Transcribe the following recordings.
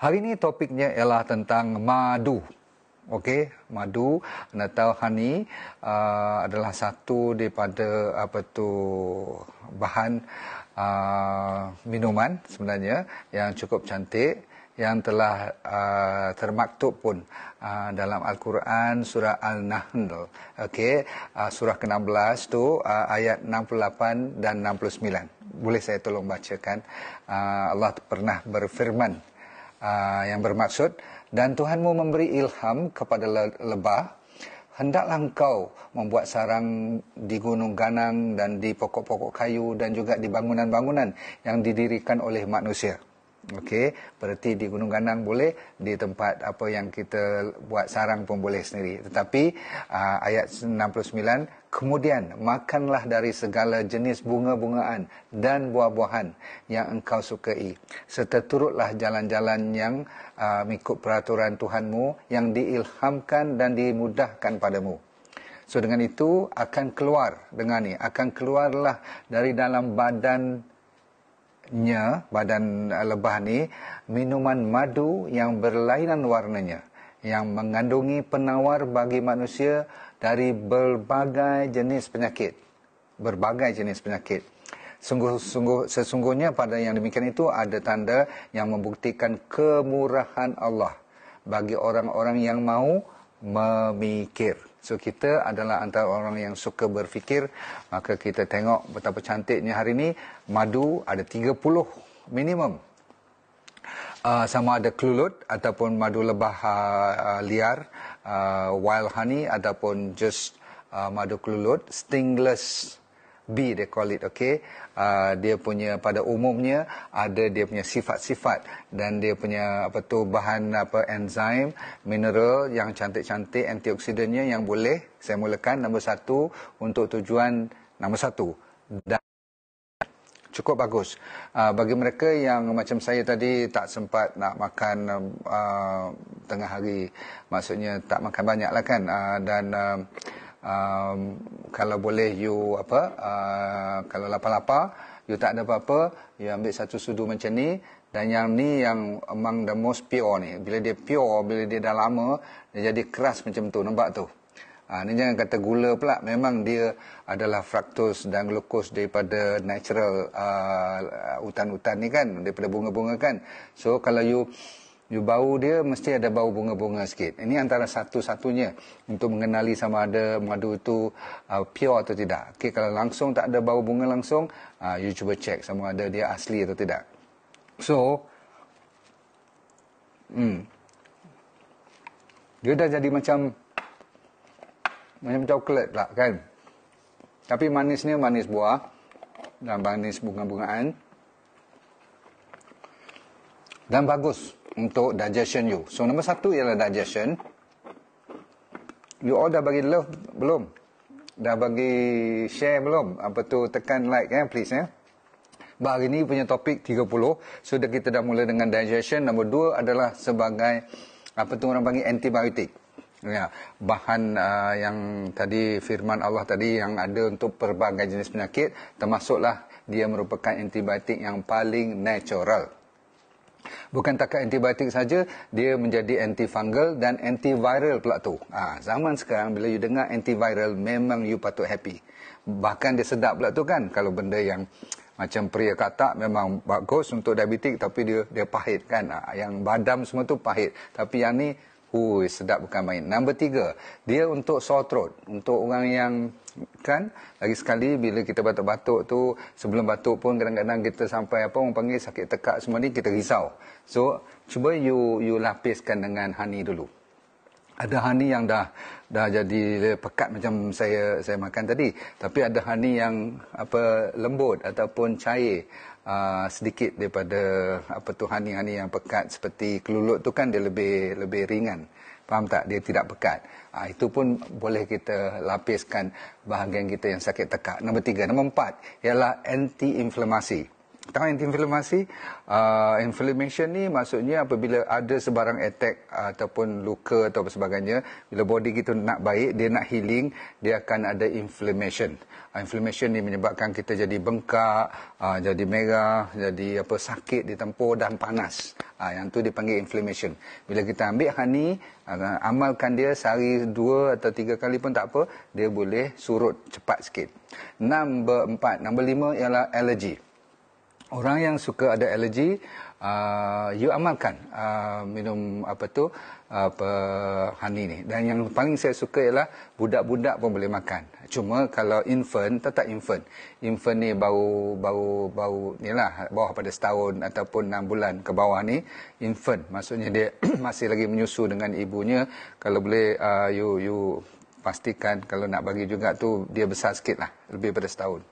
Hari ini topiknya ialah tentang madu. Okey, madu atau honey adalah satu daripada bahan minuman sebenarnya yang cukup cantik, yang telah termaktub pun dalam Al-Quran surah Al-Nahl. Okey, surah ke-16 tu ayat 68 dan 69. Boleh saya tolong bacakan? Allah pernah berfirman yang bermaksud, dan Tuhanmu memberi ilham kepada lebah, hendaklah engkau membuat sarang di gunung ganang dan di pokok-pokok kayu dan juga di bangunan-bangunan yang didirikan oleh manusia. Okey, berarti di gunung ganang boleh, di tempat apa yang kita buat sarang pun boleh sendiri. Tetapi ayat 69, kemudian makanlah dari segala jenis bunga-bungaan dan buah-buahan yang engkau sukai, serta turutlah jalan-jalan yang mengikut peraturan Tuhanmu yang diilhamkan dan dimudahkan padamu. So dengan itu akan keluarlah dari dalam badan lebah ni minuman madu yang berlainan warnanya, yang mengandungi penawar bagi manusia dari berbagai jenis penyakit. Sesungguhnya pada yang demikian itu ada tanda yang membuktikan kemurahan Allah bagi orang-orang yang mau memikir. So kita adalah antara orang yang suka berfikir, maka kita tengok betapa cantiknya hari ini. Madu ada 30 minimum. Sama ada klulut ataupun madu lebah liar, wild honey ataupun just madu klulut, stingless bee they call it. Okay, dia punya pada umumnya ada dia punya sifat-sifat dan dia punya bahan enzim, mineral yang cantik-cantik, antioksidannya yang boleh saya mulakan nombor 1 untuk tujuan nombor 1 dan cukup bagus bagi mereka yang macam saya tadi tak sempat nak makan tengah hari, maksudnya tak makan banyak lah kan, dan kalau boleh you kalau lapar-lapar, you tak ada apa-apa, you ambil satu sudu macam ni. Dan yang ni yang among the most pure ni. Bila dia pure, bila dia dah lama, dia jadi keras macam tu, nampak tu. Ni jangan kata gula pula, memang dia adalah fructose dan glukos daripada natural hutan-hutan ni kan, daripada bunga-bunga kan. So kalau you bau dia mesti ada bau bunga-bunga sikit. Ini antara satu-satunya untuk mengenali sama ada madu itu pure atau tidak. Okay, kalau langsung tak ada bau bunga langsung, you cuba cek sama ada dia asli atau tidak. So dia dah jadi macam coklat pula kan. Tapi manisnya manis buah dan manis bunga-bungaan. Dan bagus untuk digestion you. So nombor 1 ialah digestion. You all dah bagi love belum? Dah bagi share belum? Tekan like please Hari ni punya topik 30. So kita dah mula dengan digestion. Nombor 2 adalah sebagai orang panggil antibiotik. Ya, bahan yang tadi firman Allah tadi yang ada untuk pelbagai jenis penyakit, termasuklah dia merupakan antibiotik yang paling natural. Bukan takat antibiotik saja, dia menjadi antifungal dan antiviral pula tu. Zaman sekarang bila you dengar antiviral, memang you patut happy. Bahkan dia sedap pula tu kan. Kalau benda yang macam pria katak memang bagus untuk diabetik, tapi dia pahit kan. Yang badam semua tu pahit. Tapi yang ni sedap bukan main. Nombor 3, dia untuk sore throat. Untuk orang yang kan, lagi sekali bila kita batuk-batuk tu, sebelum batuk pun kadang-kadang kita sampai orang panggil sakit tekak semua ni, kita risau. So cuba you lapiskan dengan honey dulu. Ada honey yang dah jadi pekat macam saya makan tadi, tapi ada honey yang lembut ataupun cair sedikit daripada honey yang pekat seperti kelulut tu kan, dia lebih ringan. Faham tak? Dia tidak pekat. Itu pun boleh kita lapiskan bahagian kita yang sakit tekak. Nombor 3. Nombor 4 ialah anti-inflamasi. Tahu anti-inflamasi? Inflammation ni maksudnya apabila ada sebarang attack ataupun luka atau sebagainya, bila body kita nak baik, dia nak healing, dia akan ada inflammation. Inflammation ni menyebabkan kita jadi bengkak, jadi merah, jadi sakit di tempur dan panas. Yang tu dipanggil inflammation. Bila kita ambil honey, amalkan dia sehari 2 atau 3 kali pun tak apa, dia boleh surut cepat sikit. Nombor 5 ialah allergy. Orang yang suka ada alergi, you amalkan minum honey ni. Dan yang paling saya suka ialah budak-budak pun boleh makan. Cuma kalau infant, tetap infant. Infant ni bau ni lah, bawah pada setahun ataupun 6 bulan ke bawah ni, infant. Maksudnya dia masih lagi menyusu dengan ibunya. Kalau boleh you pastikan kalau nak bagi juga tu dia besar sikit lah, lebih pada setahun.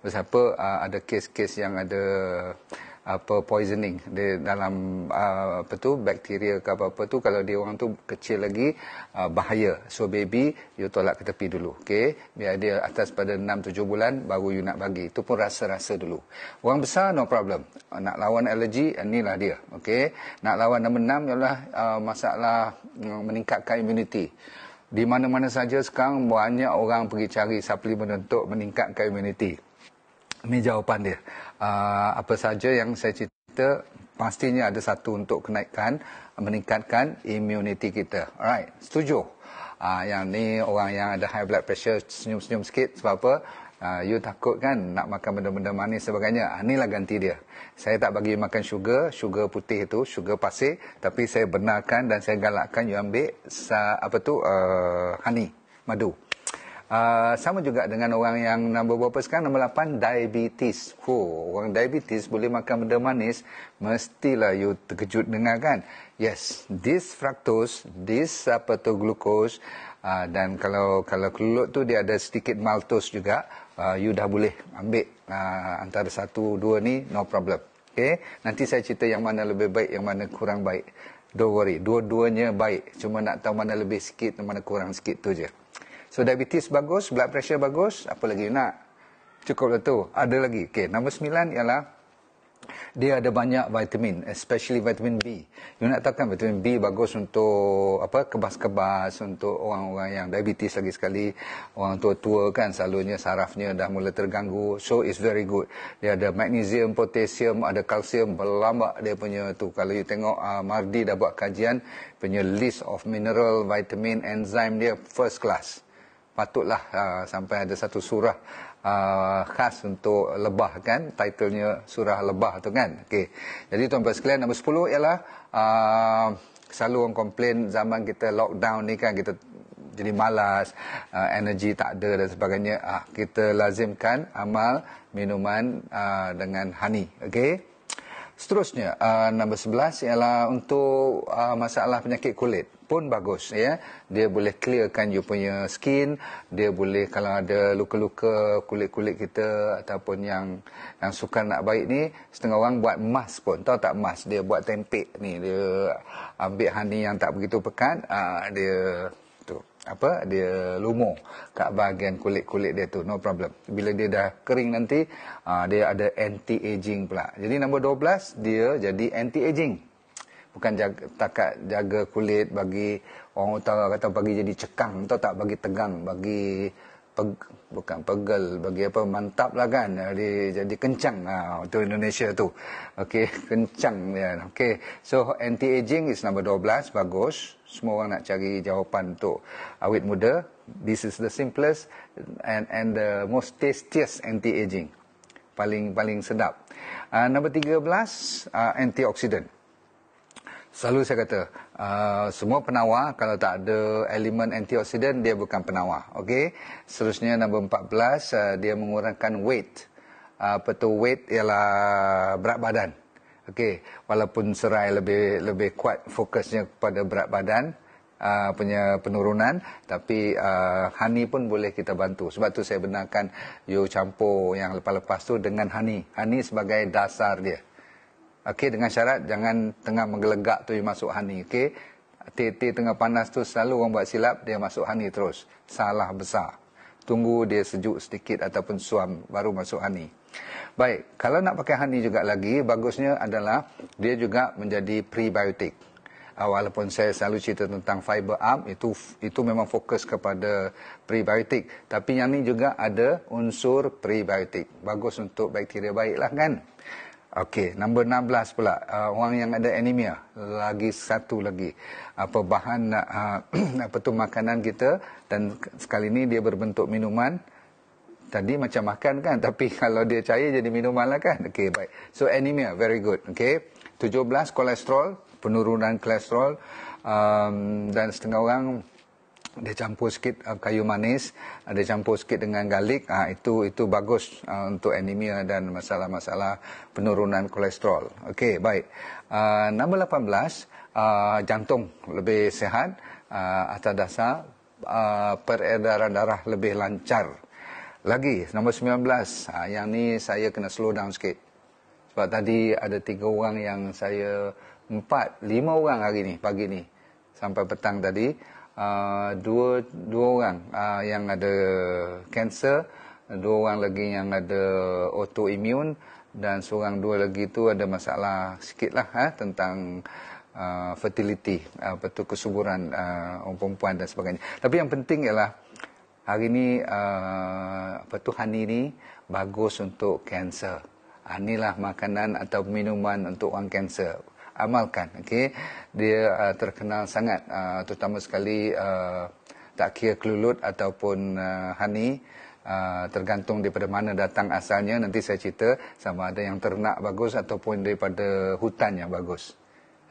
Sebab ada kes-kes yang ada poisoning di dalam bakteria ke apa-apa tu, kalau dia orang tu kecil lagi bahaya. So baby you tolak ke tepi dulu, okey, biar dia atas pada 6-7 bulan baru you nak bagi. Itu pun rasa-rasa dulu. Orang besar no problem. Nak lawan alergi, inilah dia, okey. Nak lawan nombor 6 ialah masalah meningkatkan imuniti. Di mana-mana saja sekarang banyak orang pergi cari suplemen untuk meningkatkan imuniti. Ini jawapan dia. Apa saja yang saya cerita, pastinya ada satu untuk meningkatkan imuniti kita. Alright, setuju? Yang ni orang yang ada high blood pressure senyum-senyum sikit. Sebab apa? You takut kan nak makan benda-benda manis sebagainya. Inilah ganti dia. Saya tak bagi makan sugar putih itu, sugar pasir, tapi saya benarkan dan saya galakkan you ambil honey, madu. Sama juga dengan orang yang nombor berapa sekarang, nombor 8, diabetes. Orang diabetes boleh makan benda manis, mestilah you terkejut dengar kan. Yes, this fructose, this glucose, dan kalau kelulut tu dia ada sedikit maltose juga, you dah boleh ambil antara 1, 2 ni, no problem. Okay? Nanti saya cerita yang mana lebih baik, yang mana kurang baik. Don't worry, dua-duanya baik. Cuma nak tahu mana lebih sikit, mana kurang sikit tu je. So diabetes bagus, blood pressure bagus, apa lagi nak? Cukup dah tu. Ada lagi. Okay, nombor 9 ialah dia ada banyak vitamin, especially vitamin B. You nak tahu kan vitamin B bagus untuk kebas-kebas, untuk orang-orang yang diabetes lagi sekali, orang tua-tua kan selalunya sarafnya dah mula terganggu. So it's very good. Dia ada magnesium, potassium, ada kalsium, berlambak dia punya tu. Kalau you tengok Mardi dah buat kajian punya list of mineral, vitamin, enzyme dia first class. Patutlah sampai ada satu surah khas untuk lebah kan, titlenya surah lebah tu kan. Okey. Jadi tuan-tuan sekalian, nombor 10 ialah selalu orang komplain zaman kita lockdown ni kan, kita jadi malas, energi tak ada dan sebagainya. Kita lazimkan amal minuman dengan honey. Okey. Seterusnya, nombor 11 ialah untuk masalah penyakit kulit pun bagus ya. Dia boleh clearkan you punya skin, dia boleh kalau ada luka-luka kulit-kulit kita ataupun yang suka nak baik ni, setengah orang buat mask pun. Tahu tak mask? Dia buat tempek ni, dia ambil honey yang tak begitu pekat, dia dia lumur kat bahagian kulit-kulit dia tu, no problem. Bila dia dah kering nanti, dia ada anti-aging pula. Jadi nombor 12 dia jadi anti-aging. Bukan jaga kulit bagi orang utara kata bagi jadi cekang, atau tak bagi tegang, bagi bukan pegel, bagi mantap lah kan, jadi kencang. Itu Indonesia tu. Okey, kencang ya. Okey. So anti-aging is number 12, bagus. Semua orang nak cari jawapan untuk awet muda. This is the simplest and the most tastiest anti-aging. Paling sedap. Number 13, antioksidan. Selalu saya kata, semua penawar kalau tak ada elemen antioksidan, dia bukan penawar. Okey. Seterusnya nombor 14, dia mengurangkan weight. Weight ialah berat badan. Okey, walaupun serai lebih kuat fokusnya kepada berat badan punya penurunan, tapi honey pun boleh kita bantu. Sebab tu saya benarkan you campur yang lepas-lepas tu dengan honey. Honey sebagai dasar dia. Okey, dengan syarat jangan tengah menggelegak tu you masuk honey. Okey, teh tengah panas tu selalu orang buat silap, dia masuk honey terus. Salah besar. Tunggu dia sejuk sedikit ataupun suam baru masuk honey. Baik, kalau nak pakai honey juga lagi, bagusnya adalah dia juga menjadi prebiotik. Walaupun saya selalu cerita tentang fiber up, itu memang fokus kepada prebiotik. Tapi yang ni juga ada unsur prebiotik. Bagus untuk bakteria baik lah kan. Okey, nombor 16 pula, orang yang ada anemia, lagi satu lagi. Apa bahan apa tu makanan kita, dan sekali ni dia berbentuk minuman. Tadi macam makan kan, tapi kalau dia cair jadi minuman lah kan. Okey, baik. So anemia, very good. Okey. 17 kolesterol, penurunan kolesterol, dan setengah orang dia campur sikit kayu manis, ada campur sikit dengan garlic, itu bagus untuk anemia dan masalah-masalah penurunan kolesterol. Okey, baik. Nombor 18, jantung lebih sihat atas dasar peredaran darah lebih lancar. Lagi, nombor 19, yang ni saya kena slow down sikit. Sebab tadi ada 3 orang yang saya, 4, 5 orang hari ni, pagi ni, sampai petang tadi. Dua orang yang ada kanser, 2 orang lagi yang ada autoimmune, dan seorang 2 lagi tu ada masalah sikit lah tentang fertility, kesuburan orang perempuan dan sebagainya. Tapi yang penting ialah hari ni honey ni bagus untuk kanser. Inilah makanan atau minuman untuk orang kanser. Amalkan, okey. Dia terkenal sangat, terutama sekali tak kira kelulut ataupun honey, tergantung daripada mana datang asalnya. Nanti saya cerita sama ada yang ternak bagus ataupun daripada hutan yang bagus.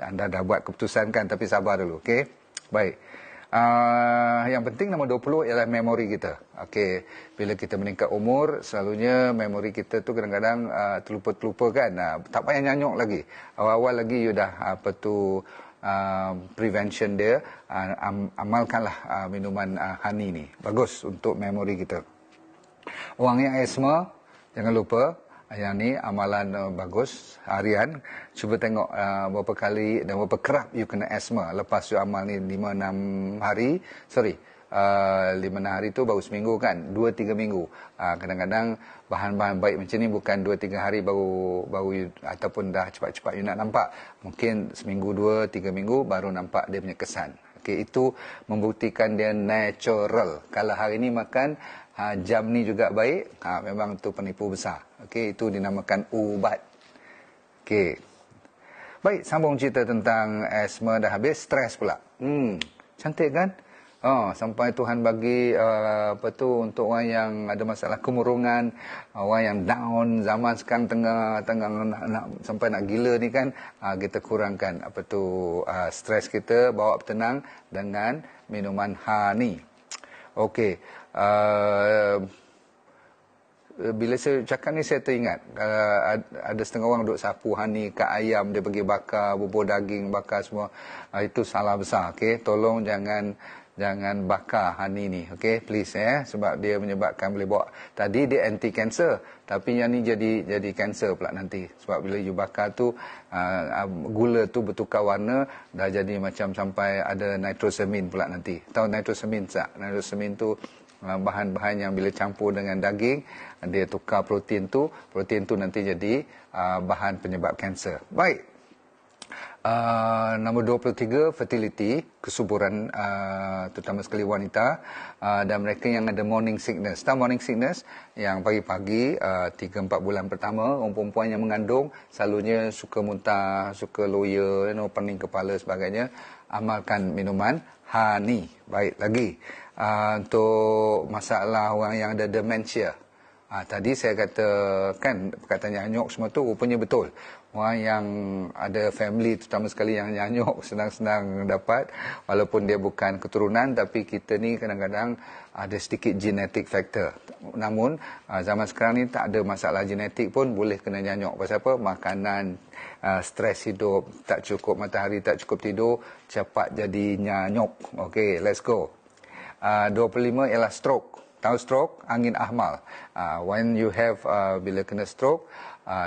Anda dah buat keputusan kan, tapi sabar dulu, okey. Baik. Yang penting nombor 20 ialah memori kita. Okey, bila kita meningkat umur, selalunya memori kita tu kadang-kadang terlupa-terlupa kan. Tak payah nyanyuk lagi. Awal-awal lagi you dah prevention dia, amalkanlah minuman honey ni. Bagus untuk memori kita. Orang yang asma, jangan lupa yang ni amalan bagus harian. Cuba tengok berapa kali dan berapa kerap you kena asma lepas you amal ni 5-6 hari. 5-6 hari tu baru seminggu kan, 2-3 minggu. Kadang-kadang bahan-bahan baik macam ni bukan 2-3 hari baru you, ataupun dah cepat-cepat you nak nampak. Mungkin seminggu, 2-3 minggu baru nampak dia punya kesan. Okey, itu membuktikan dia natural. Kalau hari ni makan jam ni juga baik, memang tu penipu besar. Okey, itu dinamakan ubat. Okey. Baik, sambung cerita tentang asma dah habis, stres pula. Cantik kan? Sampai Tuhan bagi untuk orang yang ada masalah kemurungan, orang yang down, zaman sekarang tengah nak sampai nak gila ni kan, kita kurangkan stres kita, bawa tenang dengan minuman honey. Okey. Bila saya cakap ni saya teringat ada setengah orang duk sapu honey kat ayam, dia pergi bakar, bubur daging, bakar semua. Itu salah besar. Okey, tolong jangan bakar honey ni, okey, please sebab dia menyebabkan, boleh bawa, tadi dia anti kanser tapi yang ni jadi kanser pula nanti, sebab bila you bakar tu gula tu bertukar warna, dah jadi macam sampai ada nitrosamin pula nanti. Tahu nitrosamin tak? Nitrosamin tu bahan-bahan yang bila campur dengan daging dia tukar protein tu nanti jadi bahan penyebab kanser. Baik. Nombor 23, fertility, kesuburan, terutama sekali wanita, dan mereka yang ada morning sickness. Tahu morning sickness? Yang pagi-pagi 3-4 bulan pertama, orang perempuan yang mengandung selalunya suka muntah, suka loya, pening kepala sebagainya. Amalkan minuman honey. Baik, lagi untuk masalah orang yang ada dementia. Tadi saya katakan perkataan nyanyuk semua tu rupanya betul. Orang yang ada family, terutama sekali yang nyanyuk, senang-senang dapat, walaupun dia bukan keturunan, tapi kita ni kadang-kadang ada sedikit genetic factor. Namun zaman sekarang ni tak ada masalah genetik pun boleh kena nyanyuk. Pasal apa? Makanan, stres hidup, tak cukup matahari, tak cukup tidur, cepat jadi nyanyuk. Okay, let's go. 25 ialah stroke. Tahu stroke? Angin ahmal. When you have, bila kena stroke,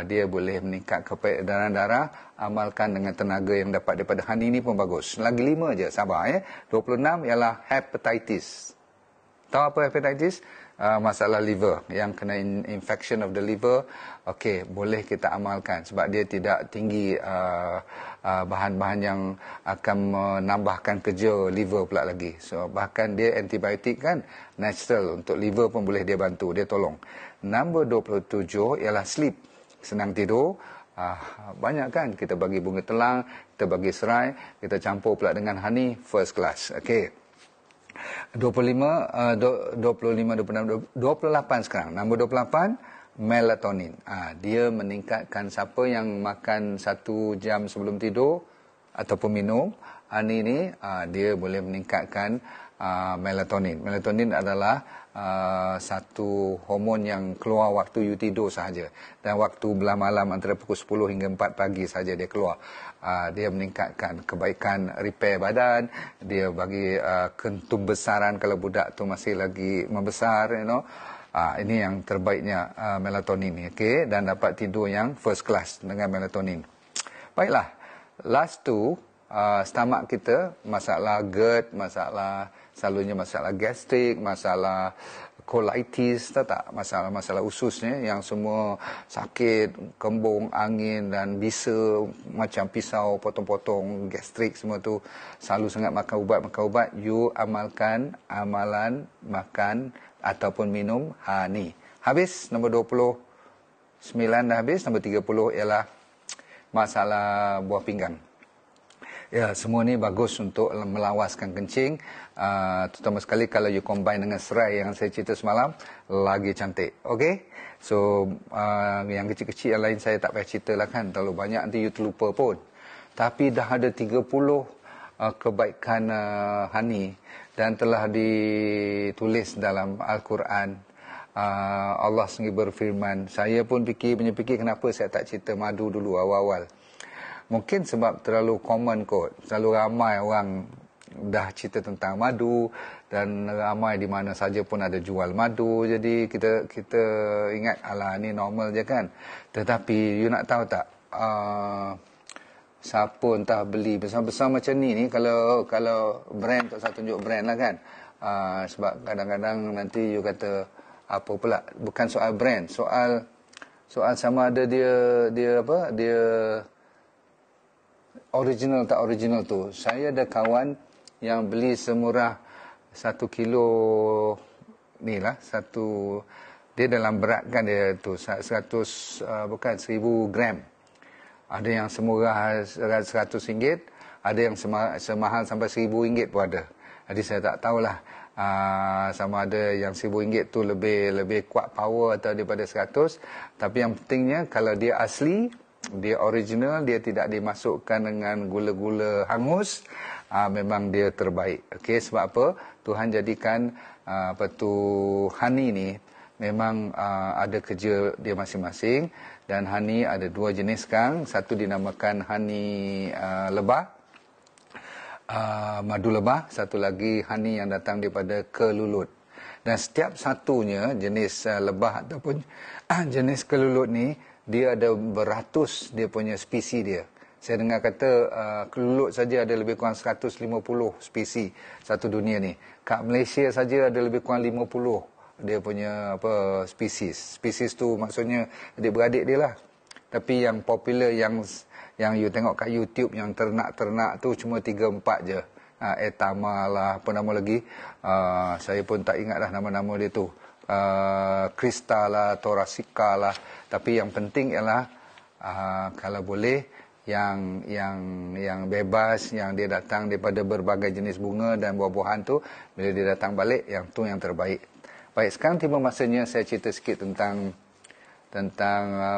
dia boleh meningkat keperedaran darah. Amalkan dengan tenaga yang dapat daripada honey ni pun bagus. Lagi 5 je, sabar 26 ialah hepatitis. Tahu apa hepatitis? Masalah liver, yang kena infection of the liver. Okey, boleh kita amalkan sebab dia tidak tinggi bahan-bahan yang akan menambahkan kerja liver pula lagi. So bahkan dia antibiotik kan, natural, untuk liver pun boleh dia bantu, dia tolong. Nombor 27 ialah sleep, senang tidur. Banyak kan, kita bagi bunga telang, kita bagi serai, kita campur pula dengan honey, first class. Okey. 25, 26, 28 sekarang. Nombor 28, melatonin. Dia meningkatkan siapa yang makan 1 jam sebelum tidur ataupun minum honey ni, dia boleh meningkatkan melatonin. Melatonin adalah satu hormon yang keluar waktu you tidur sahaja, dan waktu belah malam antara pukul 10 hingga 4 pagi sahaja dia keluar. Dia meningkatkan kebaikan repair badan, dia bagi ketumbesaran kalau budak tu masih lagi membesar, ini yang terbaiknya melatonin ni. Okey, dan dapat tidur yang first class dengan melatonin. Baiklah, last tu stomach kita, masalah GERD, selalunya masalah gastrik, masalah colitis, tak? Masalah ususnya yang semua sakit, kembung, angin dan bisa macam pisau, potong-potong, gastrik semua tu, selalu sangat makan ubat. You amalkan amalan makan ataupun minum honey. Habis, nombor 29 dah habis. Nombor 30 ialah masalah buah pinggang. Ya, semua ni bagus untuk melawaskan kencing, terutama sekali kalau you combine dengan serai yang saya cerita semalam, lagi cantik. Okey, so yang kecil-kecil yang lain saya tak payah cerita lah kan, terlalu banyak nanti you terlupa pun. Tapi dah ada 30 kebaikan honey dan telah ditulis dalam Al-Quran. Allah sendiri berfirman, saya pun fikir kenapa saya tak cerita madu dulu awal-awal. Mungkin sebab terlalu common kot. Terlalu ramai orang dah cerita tentang madu, dan ramai di mana saja pun ada jual madu. Jadi kita ingat, alah ni normal je kan. Tetapi you nak tahu tak, siapa entah beli besar-besar macam ni kalau brand, tak usah tunjuk brand lah kan. Sebab kadang-kadang nanti you kata apa pula, bukan soal brand, soal sama ada dia original tak original tu. Saya ada kawan yang beli semurah 1 kilo ni lah, dia dalam berat kan dia tu 100 bukan 1000 gram. Ada yang semurah RM100, ada yang semahal sampai RM1000 pun ada. Jadi saya tak tahulah sama ada yang RM1000 tu lebih kuat power atau daripada 100. Tapi yang pentingnya kalau dia asli, dia original, dia tidak dimasukkan dengan gula-gula hangus, memang dia terbaik. Okey, sebab apa? Tuhan jadikan honey ni memang ada kerja dia masing-masing, dan honey ada 2 jenis sekarang. Satu dinamakan honey lebah, madu lebah, satu lagi honey yang datang daripada kelulut. Dan setiap satunya, jenis lebah ataupun jenis kelulut ni, dia ada beratus dia punya spesies dia. Saya dengar kata kelulut saja ada lebih kurang 150 spesies satu dunia ni. Kat Malaysia saja ada lebih kurang 50 dia punya spesies. Spesies tu maksudnya adik-beradik dia lah. Tapi yang popular, yang you tengok kat YouTube, yang ternak-ternak tu cuma 3-4 je. Etama lah, apa nama lagi, saya pun tak ingat dah nama-nama dia tu. Krista lah, Thoracea lah. Tapi yang penting ialah kalau boleh yang bebas, yang dia datang daripada berbagai jenis bunga dan buah-buahan tu, bila dia datang balik, yang tu yang terbaik. Baik, sekarang tiba masanya saya cerita sikit tentang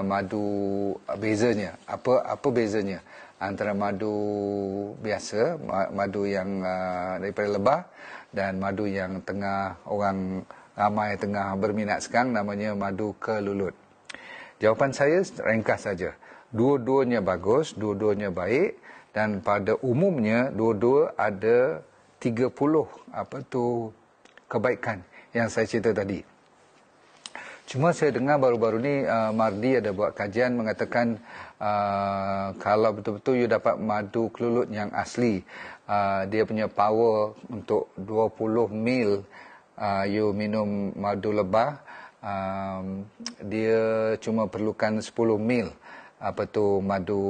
madu, bezanya. Apa bezanya antara madu biasa, madu yang daripada lebah, dan madu yang ramai tengah berminat sekarang, namanya madu kelulut. Jawapan saya ringkas saja. Dua-duanya bagus, dua-duanya baik, dan pada umumnya dua-dua ada 30 kebaikan yang saya cerita tadi. Cuma saya dengar baru-baru ni Mardi ada buat kajian mengatakan kalau betul-betul you dapat madu kelulut yang asli, dia punya power untuk 20 mil you minum madu lebah, dia cuma perlukan 10 mil madu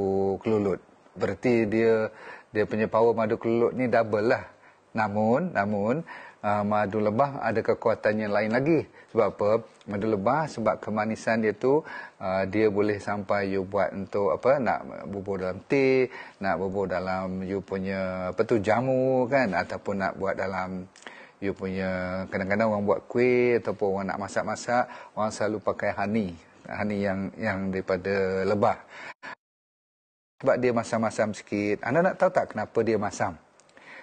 kelulut. Berarti dia punya power madu kelulut ni double lah Namun madu lebah ada kekuatannya lain lagi. Sebab apa? Madu lebah sebab kemanisan dia tu dia boleh sampai you buat untuk apa, nak bubur dalam teh, nak bubur dalam you punya apa tu, jamu kan, ataupun nak buat dalam you punya, kadang-kadang orang buat kuih ataupun orang nak masak-masak, orang selalu pakai honey yang daripada lebah. Sebab dia masam-masam sikit. Anda nak tahu tak kenapa dia masam?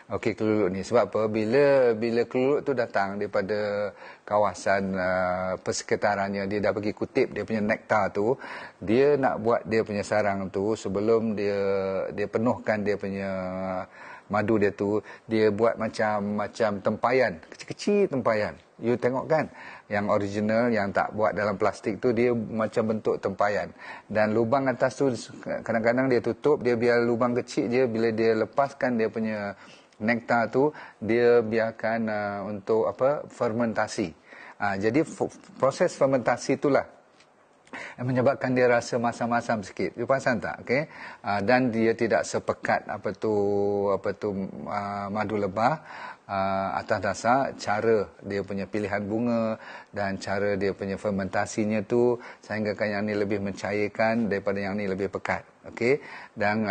Okey, kelulup ni. Sebab apa? Bila kelulup tu datang daripada kawasan persekitarannya, dia dah pergi kutip dia punya nektar tu, dia nak buat dia punya sarang tu, sebelum dia penuhkan dia punya madu dia tu, dia buat macam tempayan, kecil-kecil tempayan. You tengok kan, yang original yang tak buat dalam plastik tu, dia macam bentuk tempayan. Dan lubang atas tu kadang-kadang dia tutup, dia biar lubang kecil je. Bila dia lepaskan dia punya nektar tu, dia biarkan untuk apa, fermentasi. Jadi proses fermentasi itulah yang menyebabkan dia rasa masam-masam sikit. You perasan tak? Okay? Dan dia tidak sepekat apa tu madu lebah, atas dasar cara dia punya pilihan bunga dan cara dia punya fermentasinya tu, sehinggakan yang ni lebih mencairkan daripada yang ni lebih pekat. Okey, dan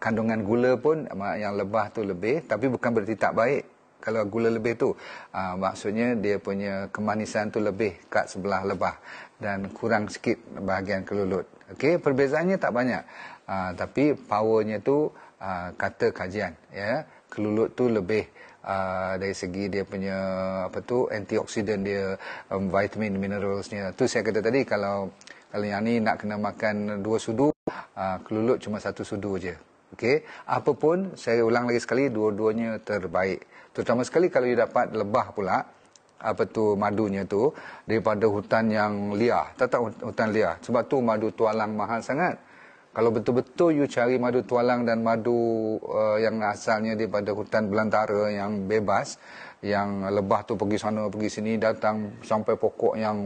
kandungan gula pun yang lebah tu lebih, tapi bukan berarti tak baik. Kalau gula lebih tu maksudnya dia punya kemanisan tu lebih kat sebelah lebah dan kurang sikit bahagian kelulut. Okey, perbezaannya tak banyak, tapi powernya tu kata kajian, ya, kelulut tu lebih dari segi dia punya apa tu, antioksidan dia, vitamin mineralsnya. Tu saya kata tadi, kalau yang ni nak kena makan 2 sudu, kelulut cuma 1 sudu je. Okey, apapun saya ulang lagi sekali, dua-duanya terbaik. Terutama sekali kalau you dapat lebah pula, apa tu, madunya tu daripada hutan yang liar. Tak hutan liar. Sebab tu madu tualang mahal sangat. Kalau betul-betul you cari madu tualang dan madu yang asalnya daripada hutan belantara yang bebas, yang lebah tu pergi sana pergi sini, datang sampai pokok yang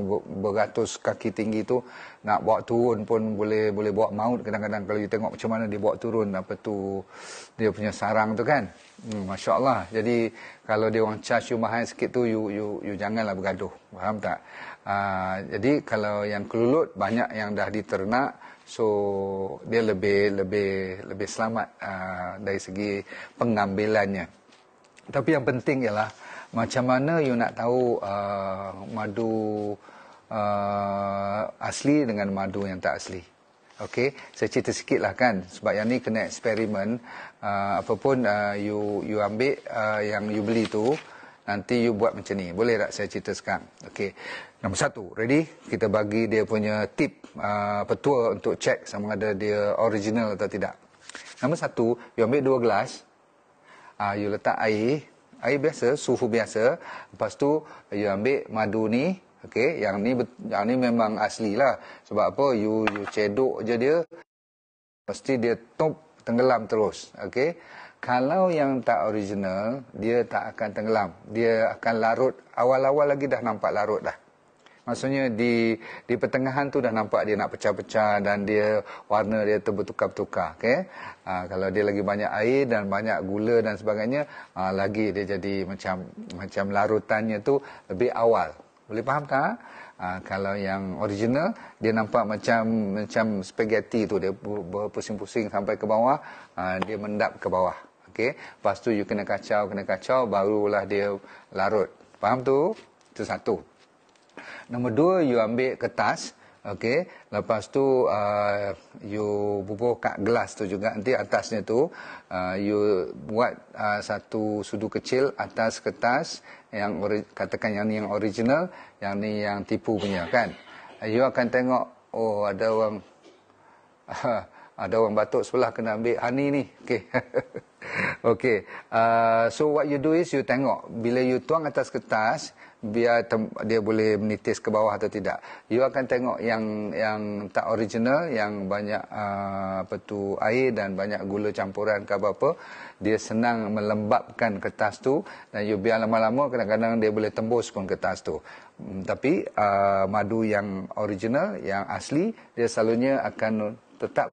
beratus kaki tinggi tu, nak bawa turun pun boleh bawa maut kadang-kadang kalau you tengok macam mana dia bawa turun apa tu dia punya sarang tu kan. Masya Allah. Jadi kalau dia orang charge you mahal sikit tu, you janganlah bergaduh. Faham tak? Jadi kalau yang kelulut banyak yang dah diternak, so dia lebih selamat dari segi pengambilannya. Tapi yang penting ialah macam mana you nak tahu madu asli dengan madu yang tak asli. Okey, saya cerita sikit lah kan, sebab yang ni kena eksperimen. Apapun you ambil yang you beli tu, nanti you buat macam ni. Boleh tak saya cerita sekarang? Okey, nombor 1, ready? Kita bagi dia punya tip, petua untuk check sama ada dia original atau tidak. Nombor 1, you ambil 2 gelas, you letak air biasa, suhu biasa. Lepas tu you ambil madu ni. Okey, yang ni memang asli lah. Sebab apa? You cedok je dia, pasti dia tenggelam terus. Okey, kalau yang tak original, dia tak akan tenggelam. Dia akan larut. Awal-awal lagi dah nampak larut dah. Maksudnya di pertengahan tu dah nampak dia nak pecah-pecah dan dia warna dia bertukar-tukar. Okay? Kalau dia lagi banyak air dan banyak gula dan sebagainya, lagi dia jadi macam larutannya tu lebih awal. Boleh faham tak? Kalau yang original, dia nampak macam spaghetti tu, dia berpusing-pusing sampai ke bawah, dia mendap ke bawah. Okay? Lepas tu you kena kacau, barulah dia larut. Faham tu? Itu 1. Nombor 2, you ambil kertas. Okey, lepas tu you bubur kat gelas tu juga. Nanti atasnya tu you buat 1 sudu kecil atas kertas yang katakan yang ni yang original, yang ni yang tipu punya kan. You akan tengok, oh ada orang batuk sebelah, kena ambil honey ni. Okey. Okey. So what you do is you tengok bila you tuang atas kertas, biar dia boleh menitis ke bawah atau tidak. You akan tengok yang tak original, yang banyak air dan banyak gula campuran ke apa, dia senang melembabkan kertas tu, dan you biar lama-lama kadang-kadang dia boleh tembus pun kertas tu. Tapi madu yang original, yang asli, dia selalunya akan tetap,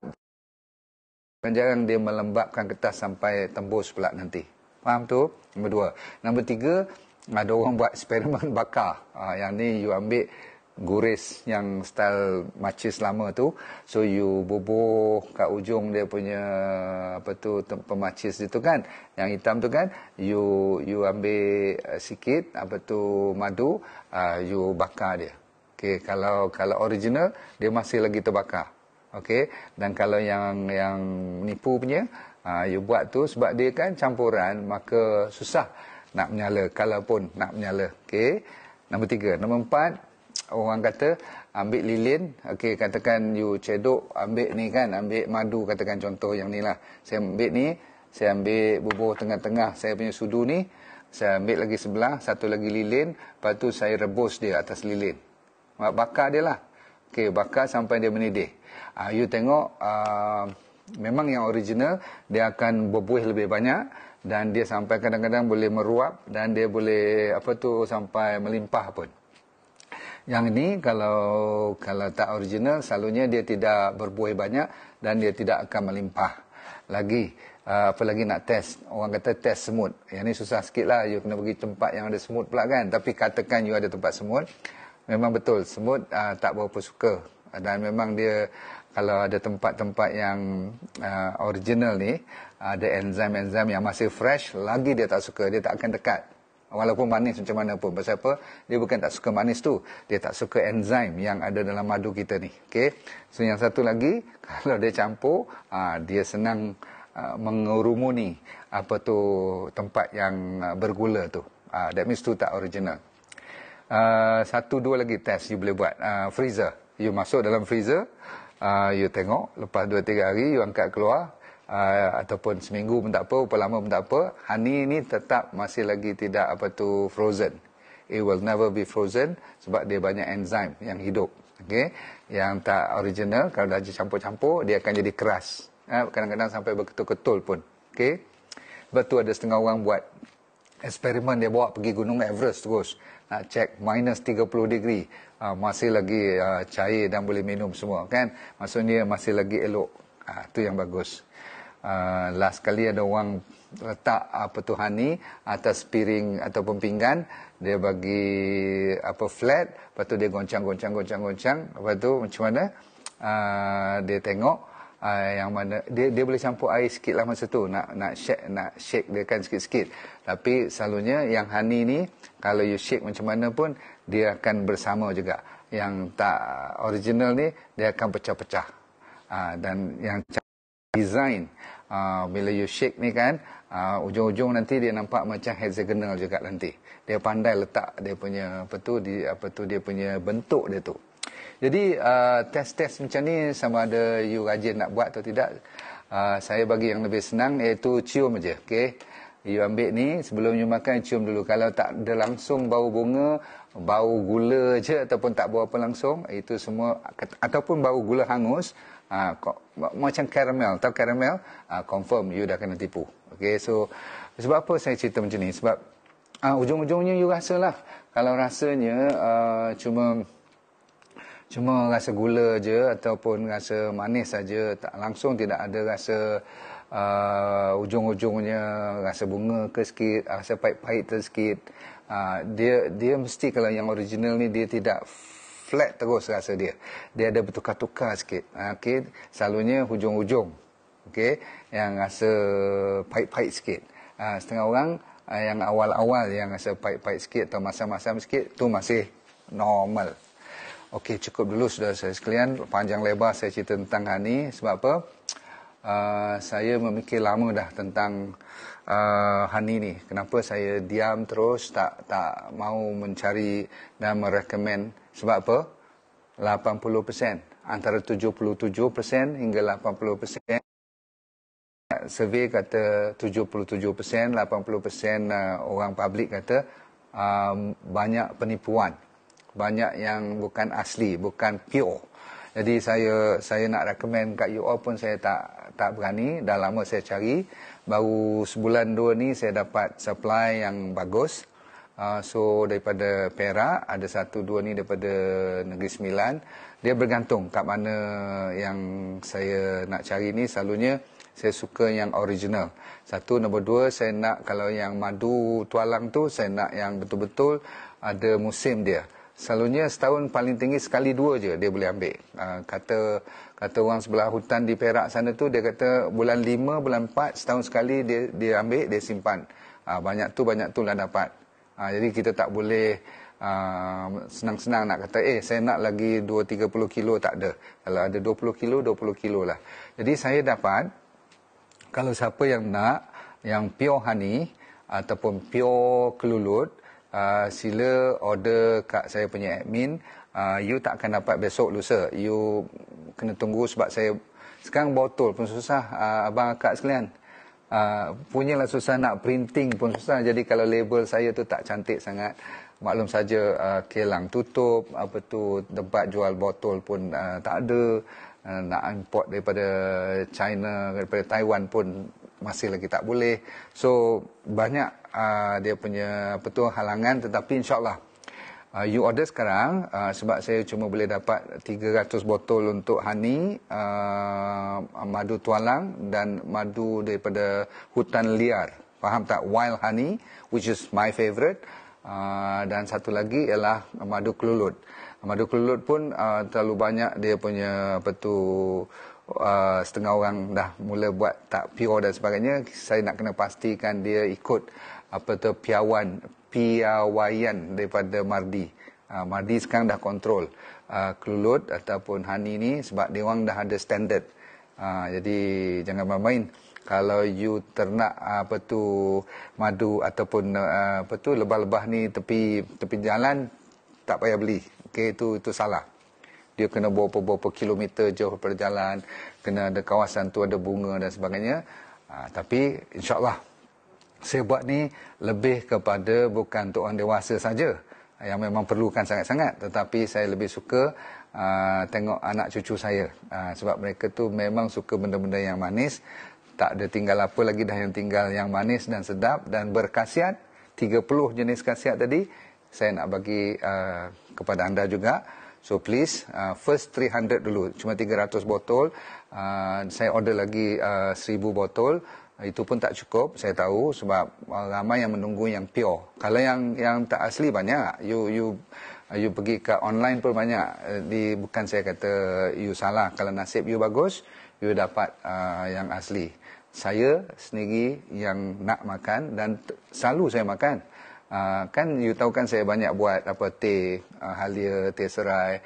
jarang dia melembabkan kertas sampai tembus pula nanti. Faham tu? Nombor 2. Nombor 3, ada orang buat eksperimen bakar. Yang ni you ambil guris yang style macis lama tu, so you bubuh kat ujung dia punya pemacis itu kan, yang hitam tu kan, you ambil sikit madu, you bakar dia. Okey, kalau original dia masih lagi terbakar. Okey, dan kalau yang nipu punya, you buat tu sebab dia kan campuran, maka susah nak menyala, kalaupun nak menyala. Okey, nombor 3. Nombor 4, orang kata ambil lilin, okey, katakan you cedok, ambil ni kan, ambil madu, katakan contoh yang ni lah. Saya ambil bubuh tengah-tengah saya punya sudu ni, saya ambil lagi sebelah, satu lagi lilin, lepas tu saya rebus dia atas lilin. Bakar dia lah. Okey, bakar sampai dia mendidih. You tengok, memang yang original, dia akan berbuih lebih banyak, dan dia sampai kadang-kadang boleh meruap, dan dia boleh sampai melimpah pun. Yang ni kalau tak original, selalunya dia tidak berbuih banyak dan dia tidak akan melimpah. Lagi, apa lagi nak test? Orang kata test semut. Yang ni susah sikit lah, you kena pergi tempat yang ada semut pula kan. Tapi katakan you ada tempat semut, memang betul, semut tak berapa suka. Dan memang dia, kalau ada tempat-tempat yang original ni, ada enzim-enzim yang masih fresh, lagi dia tak suka, dia tak akan dekat. Walaupun manis macam mana pun. Pasal apa? Dia bukan tak suka manis tu. Dia tak suka enzim yang ada dalam madu kita ni. Okay? So yang satu lagi, kalau dia campur, dia senang mengerumuni tempat yang bergula tu. That means tu tak original. 1, 2 lagi test you boleh buat. Freezer. You masuk dalam freezer, you tengok, lepas 2-3 hari you angkat keluar, ataupun seminggu pun tak apa, berapa lama pun tak apa, honey ni tetap masih lagi tidak frozen. It will never be frozen sebab dia banyak enzim yang hidup. Okey, yang tak original, kalau dah campur-campur, dia akan jadi keras. Kadang-kadang sampai berketul-ketul pun. Okey, sebab tu ada setengah orang buat eksperimen, dia bawa pergi Gunung Everest terus, nak check minus 30 degree, masih lagi cair dan boleh minum semua kan, maksudnya masih lagi elok. Tu yang bagus. Last kali ada orang letak honey atas piring ataupun pinggan, dia bagi flat, lepas tu dia goncang, lepas tu macam mana, dia tengok yang mana dia boleh campur air sikit lah masa tu, nak shake dia kan sikit-sikit. Tapi selalunya yang honey ni, kalau you shake macam mana pun, dia akan bersama juga. Yang tak original ni, dia akan pecah-pecah. Dan yang design, bila you shake ni kan, ujung-ujung nanti dia nampak macam hexagonal juga nanti. Dia pandai letak dia punya dia punya bentuk dia tu. Jadi test-test macam ni, sama ada you rajin nak buat atau tidak, saya bagi yang lebih senang, iaitu cium aja. Okey, you ambil ni, sebelum you makan cium dulu. Kalau tak ada langsung bau bunga, bau gula je ataupun tak bau apa langsung, itu semua, ataupun bau gula hangus, macam karamel, tahu karamel, confirm you dah kena tipu. Okey, so sebab apa saya cerita macam ni? Sebab ujung-ujungnya you rasalah. Kalau rasanya cuma rasa gula je ataupun rasa manis saja, tak langsung, tidak ada rasa ujung-ujungnya rasa bunga ke sikit, rasa pahit-pahit tu sikit. Dia mesti, kalau yang original ni, dia tidak flat terus rasa dia. Dia ada bertukar-tukar sikit. Okey, selalunya hujung-hujung. Okey, yang rasa pahit-pahit sikit. Setengah orang yang awal-awal yang rasa pahit-pahit sikit atau masam-masam sikit, tu masih normal. Okey, cukup dulu saudara saya sekalian. Panjang lebar saya cerita tentang honey. Sebab apa? Saya memikir lama dah tentang honey ni. Kenapa saya diam terus, tak mau mencari dan merecommend. Sebab apa? 80%, antara 77% hingga 80%. Survey kata 77%, 80% orang public kata banyak penipuan. Banyak yang bukan asli, bukan pure. Jadi saya nak recommend kat you all pun saya tak berani. Dah lama saya cari. Baru sebulan 2 ni saya dapat supply yang bagus. So daripada Perak, ada 1-2 ni daripada Negeri Sembilan. Dia bergantung kat mana yang saya nak cari ni. Selalunya Saya suka yang original. Satu, nombor dua, saya nak kalau yang madu tualang tu, saya nak yang betul-betul ada musim dia. Selalunya setahun paling tinggi sekali dua je dia boleh ambil. Kata orang sebelah hutan di Perak sana tu, dia kata bulan 5, bulan 4, setahun sekali dia ambil, dia simpan. Banyak tu lah dapat. Jadi kita tak boleh senang-senang nak kata, saya nak lagi 2-30 kilo, tak ada. Kalau ada 20 kilo, 20 kilo lah. Jadi saya dapat, kalau siapa yang nak, yang pure honey, ataupun pure kelulut, sila order kat saya punya admin. You tak akan dapat besok lusa. You kena tunggu sebab saya sekarang botol pun susah, abang akak sekalian. Punyalah susah, nak printing pun susah. Jadi kalau label saya tu tak cantik sangat, maklum saja, kilang tutup, tempat jual botol pun tak ada. Nak import daripada China, daripada Taiwan pun masih lagi tak boleh. So banyak dia punya halangan, tetapi insyaAllah you order sekarang, sebab saya cuma boleh dapat 300 botol untuk honey, madu tualang dan madu daripada hutan liar. Faham tak? Wild honey, which is my favourite. Dan satu lagi ialah madu kelulut. Madu kelulut pun terlalu banyak dia punya setengah orang dah mula buat tak pure dan sebagainya. Saya nak kena pastikan dia ikut piawaian daripada Mardi. Mardi sekarang dah kontrol kelulut ataupun honey ni, sebab dia orang dah ada standard. Jadi jangan main-main. Kalau you ternak madu ataupun lebah-lebah ni tepi jalan, tak payah beli. Okey, itu salah. Dia kena berapa kilometer jauh perjalanan, kena ada kawasan tu ada bunga dan sebagainya. Tapi insyaAllah saya buat ni lebih kepada bukan untuk orang dewasa saja yang memang perlukan sangat-sangat, tetapi saya lebih suka tengok anak cucu saya, sebab mereka tu memang suka benda-benda yang manis. Tak ada tinggal apa lagi dah yang tinggal yang manis dan sedap dan berkhasiat. 30 jenis khasiat tadi saya nak bagi kepada anda juga. So please, first 300 dulu, cuma 300 botol. Saya order lagi 1000 botol. Itu pun tak cukup, saya tahu, sebab ramai yang menunggu yang pure. Kalau yang tak asli banyak. You pergi ke online pun banyak. Bukan saya kata you salah. Kalau nasib you bagus, you dapat yang asli. Saya sendiri yang nak makan dan selalu saya makan. Kan you tahu kan saya banyak buat teh halia, teh serai,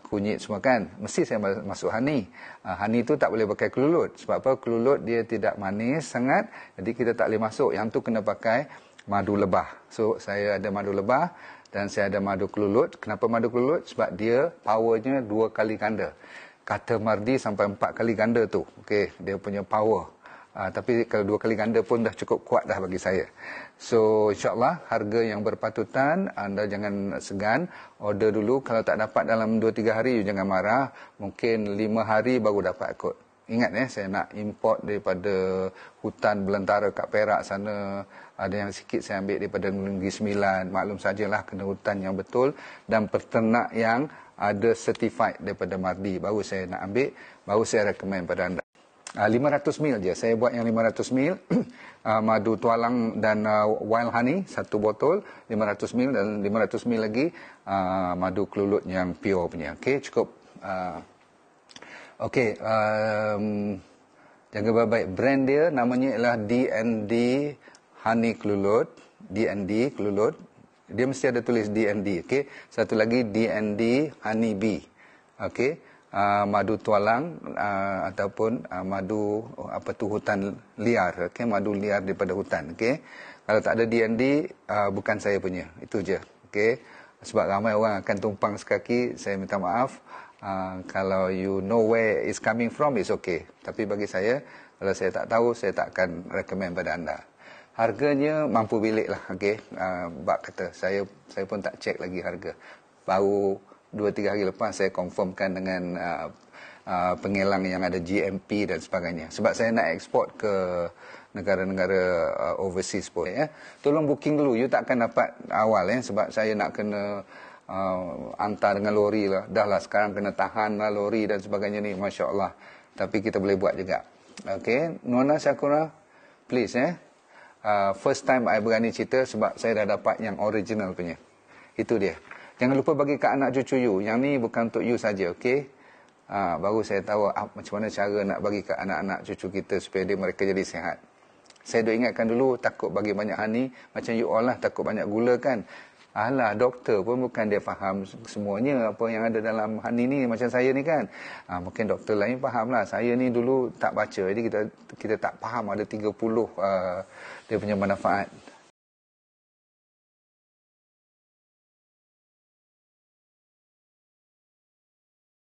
kunyit semua kan. Mesti saya masuk honey. Honey tu tak boleh pakai kelulut. Sebab apa? Kelulut dia tidak manis sangat. Jadi kita tak boleh masuk. Yang tu kena pakai madu lebah. So saya ada madu lebah dan saya ada madu kelulut. Kenapa madu kelulut? Sebab dia powernya 2 kali ganda. Kata Mardi sampai 4 kali ganda tu. Okey, dia punya power. Tapi kalau 2 kali ganda pun dah cukup kuat dah bagi saya. So insyaAllah harga yang berpatutan, anda jangan segan. Order dulu. Kalau tak dapat dalam 2-3 hari, you jangan marah. Mungkin 5 hari baru dapat kot. Ingat saya nak import daripada hutan belantara kat Perak sana. Ada yang sikit saya ambil daripada Negeri Sembilan. Maklum sajalah kena hutan yang betul. Dan peternak yang ada certified daripada Mardi. Baru saya nak ambil. Baru saya recommend pada anda. 500 ml je. Saya buat yang 500 ml. Madu tualang dan wild honey, 1 botol. 500 ml dan 500 ml lagi madu kelulut yang pure punya. Okey, cukup. Okey, jaga baik-baik. Brand dia namanya ialah D&D Honey Kelulut. D&D Kelulut. Dia mesti ada tulis D&D. Okey, satu lagi D&D Honey Bee. Okey. Madu tualang ataupun madu hutan liar, okey, madu liar daripada hutan, okey. Kalau tak ada D&D bukan saya punya, itu je, okey. Sebab ramai orang akan tumpang sekaki, saya minta maaf. Kalau you know where it's coming from, it's okay. Tapi bagi saya, kalau saya tak tahu, saya tak akan recommend pada anda. Harganya mampu bilik lah, okey. Bak kata, saya pun tak check lagi harga. Baru 2-3 hari lepas saya confirmkan dengan pengelang yang ada GMP dan sebagainya. Sebab saya nak eksport ke negara-negara overseas pun. Tolong booking dulu. You tak akan dapat awal. Sebab saya nak kena hantar dengan lori lah. Dah lah sekarang kena tahan lah lori dan sebagainya ni. Masya Allah. Tapi kita boleh buat juga. Okay, Nona Syakura, please first time I berani cerita sebab saya dah dapat yang original punya. Itu dia. Jangan lupa bagi ke anak cucu you. Yang ni bukan untuk you saja, okay? Baru saya tahu macam mana cara nak bagi ke anak-anak cucu kita supaya mereka jadi sihat. Saya dah ingatkan dulu, takut bagi banyak honey, macam you all lah, takut banyak gula kan. Alah, doktor pun bukan dia faham semuanya apa yang ada dalam honey ni, macam saya ni kan. Mungkin doktor lain faham lah. Saya ni dulu tak baca, jadi kita tak faham ada 30 dia punya manfaat.